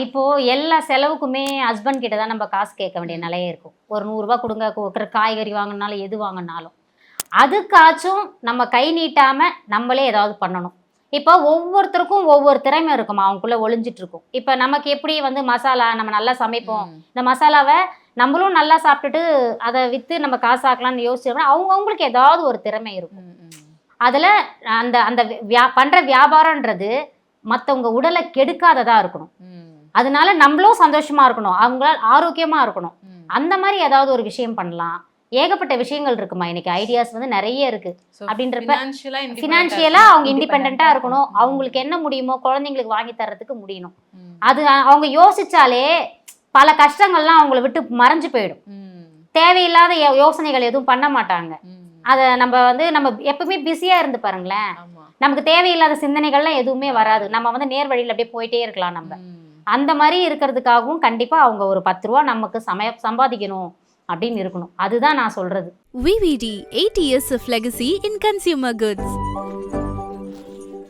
இப்போ எல்லா செலவுக்குமே ஹஸ்பண்ட் கிட்ட தான் நம்ம காசு கேட்க வேண்டிய நிலையே இருக்கும். ஒரு 100 ரூபா கொடுங்க, ஒரு காய்கறி வாங்கினாலும் எது வாங்கினாலும் அதுக்காச்சும் நம்ம கை நீட்டாம நம்மளே ஏதாவது பண்ணணும். இப்போ ஒவ்வொருத்தருக்கும் ஒவ்வொரு திறமை இருக்குமா, அவங்களுக்குள்ள ஒளிஞ்சிட்டு இருக்கும். இப்போ நமக்கு எப்படி வந்து மசாலா நம்ம நல்லா சமைப்போம், இந்த மசாலாவை நம்மளும் நல்லா சாப்பிட்டுட்டு அதை விற்று நம்ம காசாக்கலாம்னு யோசிச்சோம்னா அவங்களுக்கு ஏதாவது ஒரு திறமை இருக்கும். அதில் அந்த அந்த பண்ணுற வியாபாரன்றது மற்றவங்க உடலை கெடுக்காததாக இருக்கணும். அதனால நம்மளும் சந்தோஷமா இருக்கணும், அவங்களால ஆரோக்கியமா இருக்கணும். அந்த மாதிரி ஏதாவது ஒரு விஷயம் பண்ணலாம். ஏகப்பட்ட விஷயங்கள் இருக்குமா இன்னைக்கு, ஐடியாஸ் வந்து நிறைய இருக்கு. அப்படின்றப்ப ஃபினான்ஷியலா அவங்க இண்டிபெண்டா இருக்கணும். அவங்களுக்கு என்ன முடியுமோ குழந்தைங்களுக்கு வாங்கி தர்றதுக்கு முடியணும். அது அவங்க யோசிச்சாலே பல கஷ்டங்கள்லாம் அவங்கள விட்டு மறைஞ்சு போயிடும். தேவையில்லாத யோசனைகள் எதுவும் பண்ண மாட்டாங்க. அதை நம்ம எப்பவுமே பிஸியா இருந்து பாருங்களேன், நமக்கு தேவையில்லாத சிந்தனைகள்லாம் எதுவுமே வராது. நம்ம வந்து நேர் வழியில் அப்படியே போயிட்டே இருக்கலாம். நம்ம அந்த மாதிரி இருக்கிறதுக்காகவும் கண்டிப்பா அவங்க ஒரு 10 ரூபா நமக்கு சம்பாதிக்கணும் அப்படின்னு இருக்கணும். அதுதான் நான் சொல்றது. VVD 80 years of legacy in consumer goods.